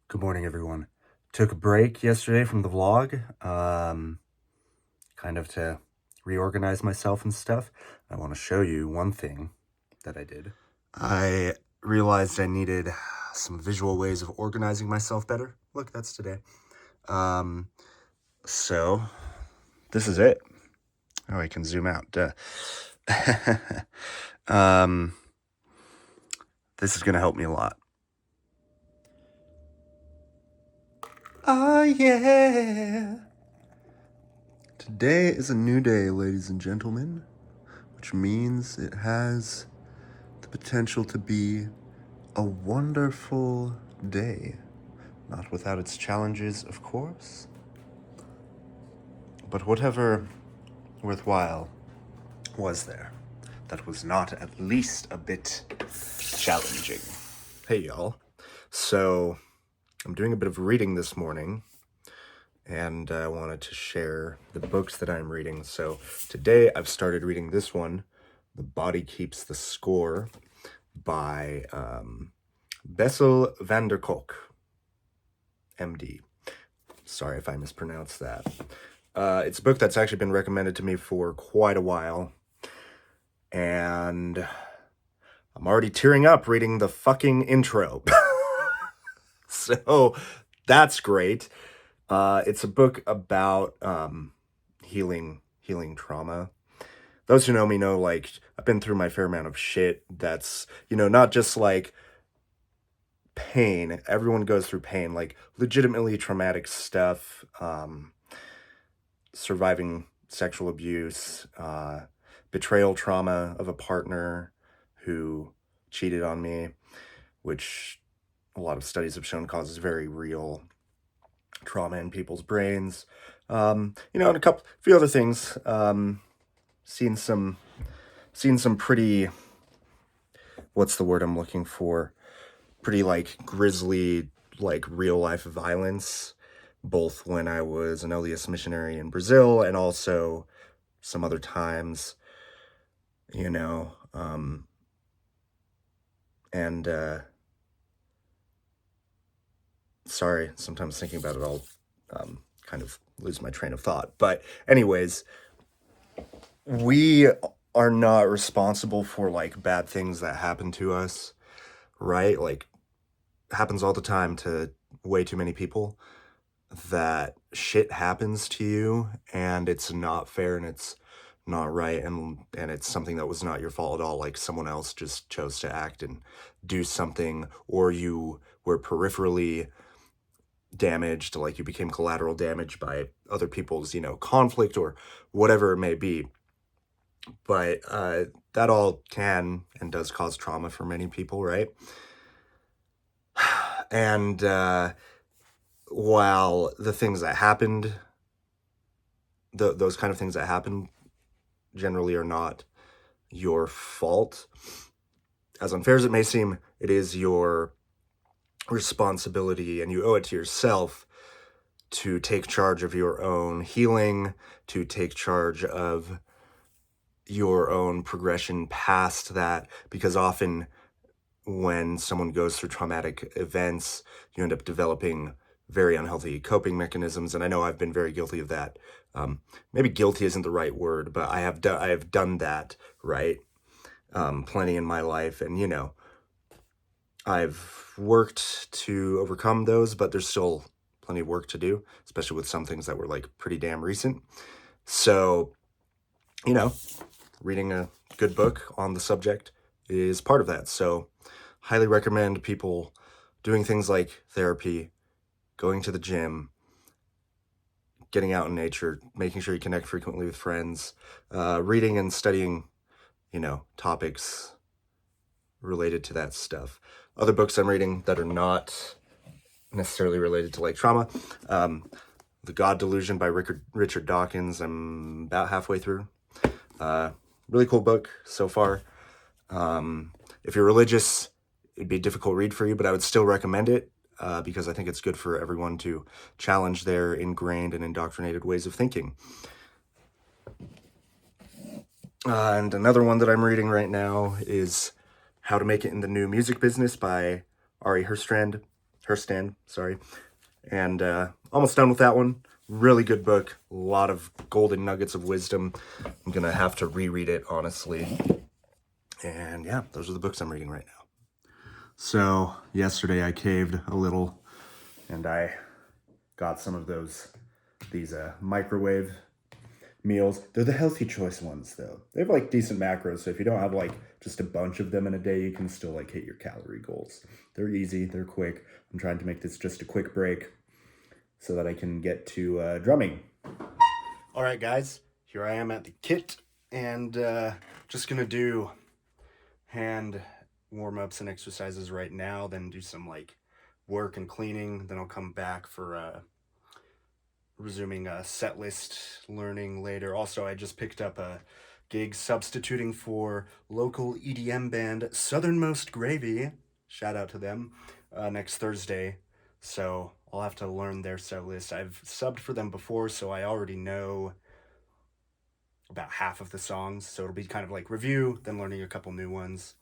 Good morning, everyone. Took a break yesterday from the vlog, kind of to reorganize myself and stuff. I want to show you one thing that I did. I realized I needed some visual ways of organizing myself better. Look, that's today. So this is it. Oh, I can zoom out. Duh. This is going to help me a lot. Oh, yeah. Today is a new day, ladies and gentlemen, which means it has the potential to be a wonderful day. Not without its challenges, of course, but whatever worthwhile was there that was not at least a bit challenging. Hey, y'all. So, I'm doing a bit of reading this morning, and I wanted to share the books that I'm reading. So, today I've started reading this one, The Body Keeps the Score, by Bessel van der Kolk, MD. Sorry if I mispronounced that. It's a book that's actually been recommended to me for quite a while, and I'm already tearing up reading the fucking intro. So that's great. It's a book about healing trauma. Those who know me know, like, I've been through my fair amount of shit that's, not just like pain. Everyone goes through pain, like legitimately traumatic stuff, surviving sexual abuse, betrayal trauma of a partner who cheated on me, which a lot of studies have shown causes very real trauma in people's brains. And a few other things. Seen some pretty, what's the word I'm looking for? Pretty like grisly, like real life violence, both when I was an LDS missionary in Brazil and also some other times, and sorry, sometimes thinking about it, I'll kind of lose my train of thought. But anyways, we are not responsible for like bad things that happen to us, right? Like, happens all the time to way too many people, that shit happens to you and it's not fair and it's not right, and it's something that was not your fault at all. Like, someone else just chose to act and do something, or you were peripherally damaged, like you became collateral damage by other people's, conflict or whatever it may be. But that all can and does cause trauma for many people, right? And while the things that happened, those kind of things that happen generally are not your fault, as unfair as it may seem, it is your responsibility, and you owe it to yourself to take charge of your own healing, to take charge of your own progression past that, because often when someone goes through traumatic events, you end up developing very unhealthy coping mechanisms, and I know I've been very guilty of that. Maybe guilty isn't the right word, but I have done that, right? Plenty in my life, and I've worked to overcome those, but there's still plenty of work to do, especially with some things that were like pretty damn recent. So, reading a good book on the subject is part of that. So, highly recommend people doing things like therapy, going to the gym, getting out in nature, making sure you connect frequently with friends, reading and studying, topics related to that stuff. Other books I'm reading that are not necessarily related to like trauma, The God Delusion by Richard Dawkins. I'm about halfway through. Really cool book so far. If you're religious, it'd be a difficult read for you, but I would still recommend it because I think it's good for everyone to challenge their ingrained and indoctrinated ways of thinking. And another one that I'm reading right now is How to Make It in the New Music Business by Ari sorry. And almost done with that one. Really good book. A lot of golden nuggets of wisdom. I'm going to have to reread it, honestly. And yeah, those are the books I'm reading right now. So yesterday I caved a little and I got some of these microwave meals. They're the healthy choice ones though. They have like decent macros, so if you don't have like just a bunch of them in a day, you can still like hit your calorie goals. They're easy, they're quick. I'm trying to make this just a quick break so that I can get to drumming. All right, guys, here I am at the kit and just gonna do hand warm-ups and exercises right now, then do some like work and cleaning. Then I'll come back for resuming set list learning later. Also, I just picked up a gig substituting for local EDM band Southernmost Gravy. Shout out to them next Thursday. So I'll have to learn their set list. I've subbed for them before, so I already know about half of the songs. So it'll be kind of like review, then learning a couple new ones.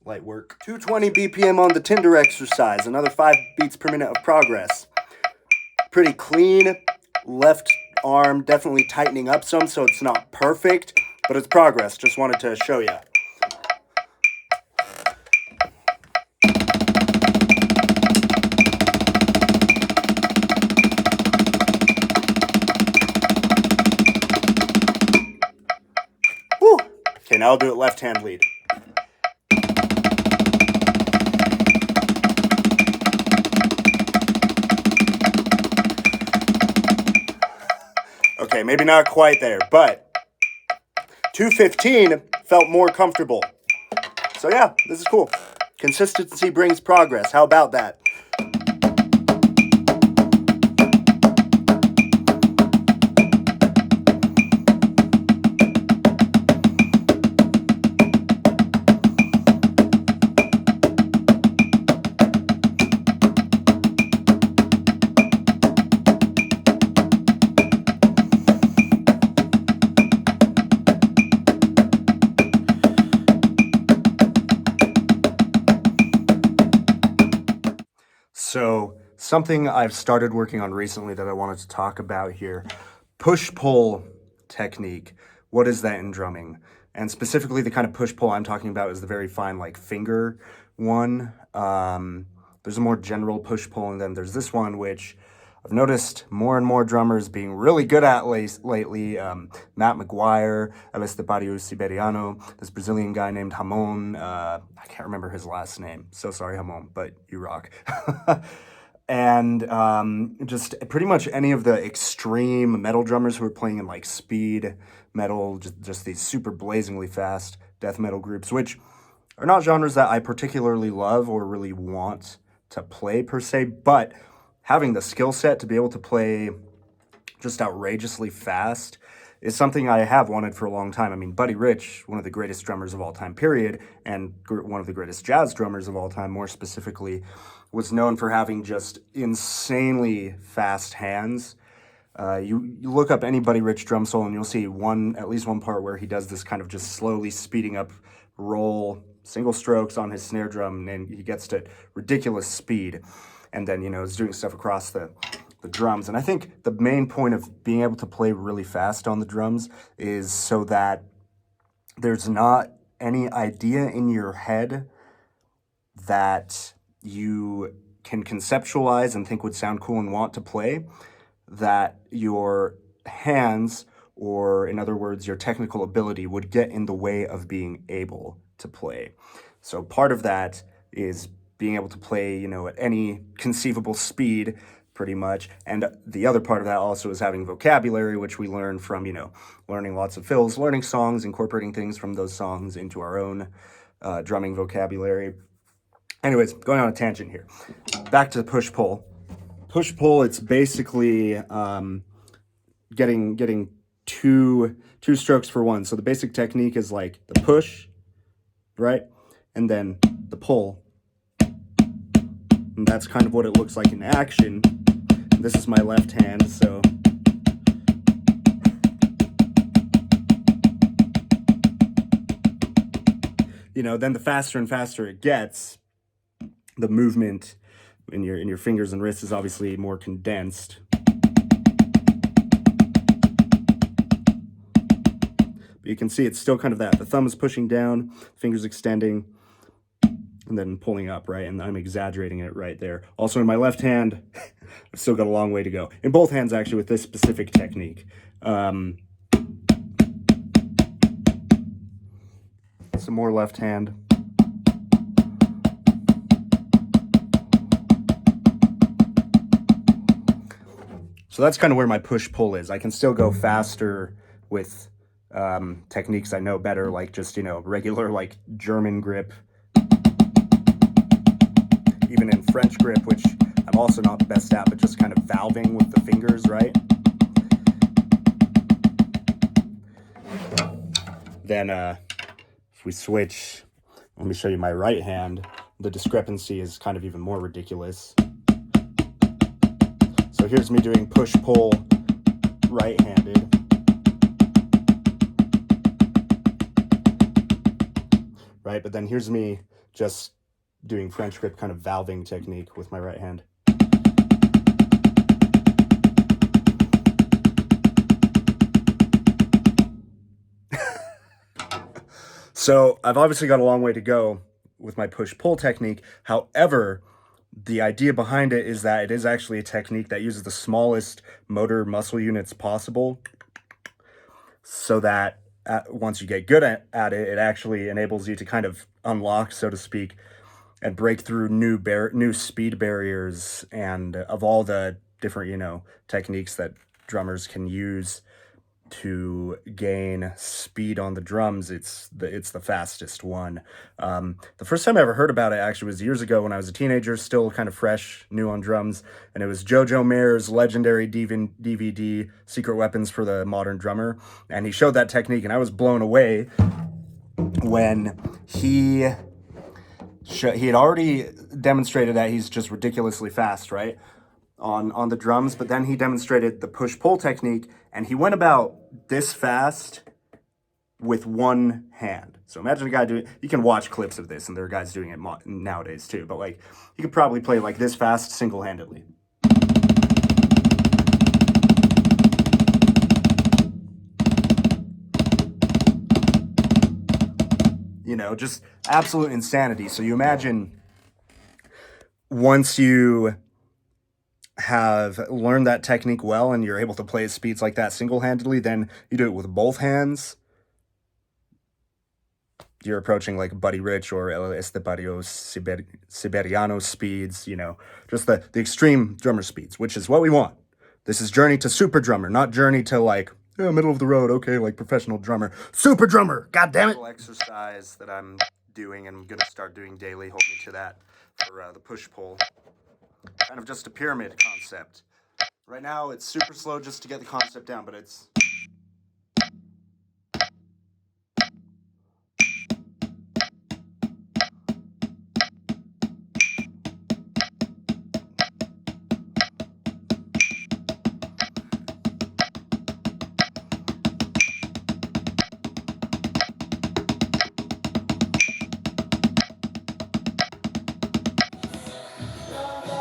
Light work. 220 BPM on the Tinder exercise. Another 5 beats per minute of progress. Pretty clean. Left arm definitely tightening up some, so it's not perfect, but it's progress. Just wanted to show you. Woo! Okay, now I'll do it left hand lead. Okay, maybe not quite there, but 215 felt more comfortable. So yeah, this is cool. Consistency brings progress. How about that? So something I've started working on recently that I wanted to talk about here, push-pull technique. What is that in drumming? And specifically the kind of push-pull I'm talking about is the very fine like finger one. There's a more general push-pull, and then there's this one which I've noticed more and more drummers being really good at lately. Matt McGuire, El Estepario Siberiano, this Brazilian guy named Ramon. I can't remember his last name. So sorry, Ramon, but you rock. And just pretty much any of the extreme metal drummers who are playing in like speed metal, just these super blazingly fast death metal groups, which are not genres that I particularly love or really want to play per se, but having the skill set to be able to play just outrageously fast is something I have wanted for a long time. I mean, Buddy Rich, one of the greatest drummers of all time, period, and one of the greatest jazz drummers of all time, more specifically, was known for having just insanely fast hands. You look up any Buddy Rich drum solo and you'll see at least one part where he does this kind of just slowly speeding up roll, single strokes on his snare drum, and he gets to ridiculous speed. And then, is doing stuff across the drums. And I think the main point of being able to play really fast on the drums is so that there's not any idea in your head that you can conceptualize and think would sound cool and want to play, that your hands, or in other words, your technical ability, would get in the way of being able to play. So part of that is being able to play, at any conceivable speed, pretty much. And the other part of that also is having vocabulary, which we learn from, learning lots of fills, learning songs, incorporating things from those songs into our own drumming vocabulary. Anyways, going on a tangent here. Back to the push-pull. Push-pull, it's basically getting two strokes for one. So the basic technique is like the push, right? And then the pull. And that's kind of what it looks like in action. This is my left hand, so then the faster and faster it gets, the movement in your fingers and wrists is obviously more condensed. But you can see it's still kind of that. The thumb is pushing down, fingers extending, and then pulling up, right? And I'm exaggerating it right there. Also in my left hand, I've still got a long way to go. In both hands, actually, with this specific technique. Some more left hand. So that's kind of where my push-pull is. I can still go faster with techniques I know better, like just, you know, regular, like German grip. Even in French grip, which I'm also not the best at, but just kind of valving with the fingers, right? Then if we switch, let me show you my right hand. The discrepancy is kind of even more ridiculous. So here's me doing push-pull right-handed. Right, but then here's me just doing French grip kind of valving technique with my right hand. So I've obviously got a long way to go with my push-pull technique. However, the idea behind it is that it is actually a technique that uses the smallest motor muscle units possible, so that once you get good at it, it actually enables you to kind of unlock, so to speak, and break through new speed barriers. And of all the different, you know, techniques that drummers can use to gain speed on the drums, it's the fastest one. The first time I ever heard about it actually was years ago when I was a teenager, still kind of fresh, new on drums, and it was Jojo Mayer's legendary DVD, Secret Weapons for the Modern Drummer, and he showed that technique, and I was blown away when he had already demonstrated that he's just ridiculously fast, right, on the drums, but then he demonstrated the push-pull technique, and he went about this fast with one hand. So imagine a guy doing, you can watch clips of this, and there are guys doing it nowadays too, but like, you could probably play like this fast single-handedly. You know, just absolute insanity. So you imagine once you have learned that technique well and you're able to play at speeds like that single-handedly, then you do it with both hands, you're approaching like Buddy Rich or El Estepario Siberiano speeds, you know, just the extreme drummer speeds, which is what we want. This is journey to super drummer, not journey to like, middle of the road, okay, like professional drummer. Super drummer, god damn it! Exercise that I'm doing and I'm gonna start doing daily, hold me to that for the push-pull. Kind of just a pyramid concept. Right now it's super slow just to get the concept down, but it's...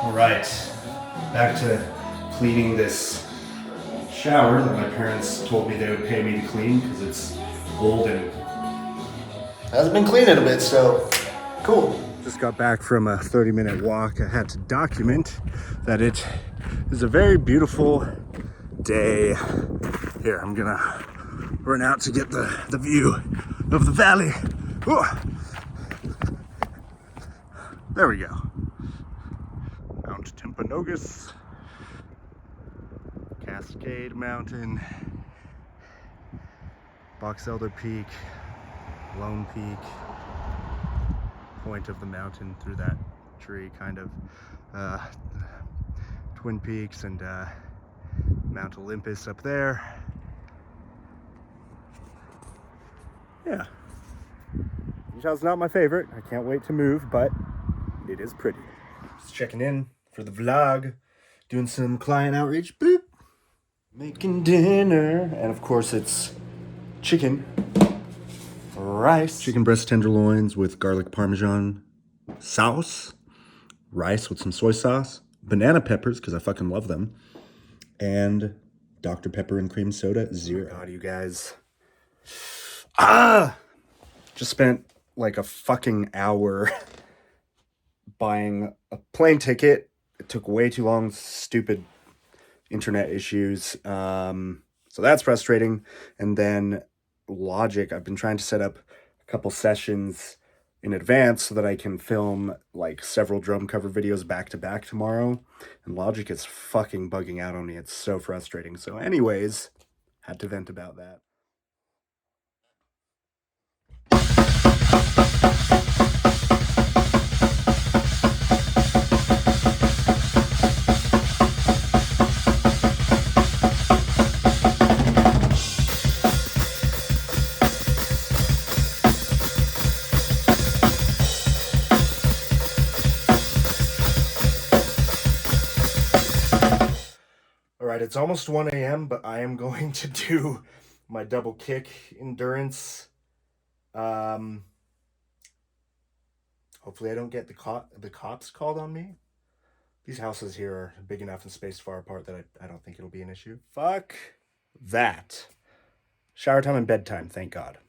All right, back to cleaning this shower that my parents told me they would pay me to clean because it's old and hasn't been cleaned in a bit, so cool. Just got back from a 30-minute walk. I had to document that it is a very beautiful day. Here, I'm gonna run out to get the view of the valley. Ooh. There we go. Mount Timpanogos, Cascade Mountain, Box Elder Peak, Lone Peak, point of the mountain through that tree, kind of Twin Peaks and Mount Olympus up there. Yeah, Utah's not my favorite. I can't wait to move, but it is pretty. Just checking in for the vlog, doing some client outreach, boop, making dinner, and of course it's chicken, rice, chicken breast tenderloins with garlic parmesan sauce, rice with some soy sauce, banana peppers, because I fucking love them, and Dr. Pepper and cream soda, 0. Oh my God, you guys. Just spent like a fucking hour buying a plane ticket. It took way too long, stupid internet issues. So that's frustrating. And then Logic, I've been trying to set up a couple sessions in advance so that I can film like several drum cover videos back to back tomorrow. And Logic is fucking bugging out on me. It's so frustrating. So anyways, had to vent about that. All right, it's almost 1 a.m., but I am going to do my double kick endurance. Hopefully I don't get the cops called on me. These houses here are big enough and spaced far apart that I don't think it'll be an issue. Fuck that. Shower time and bedtime, thank God.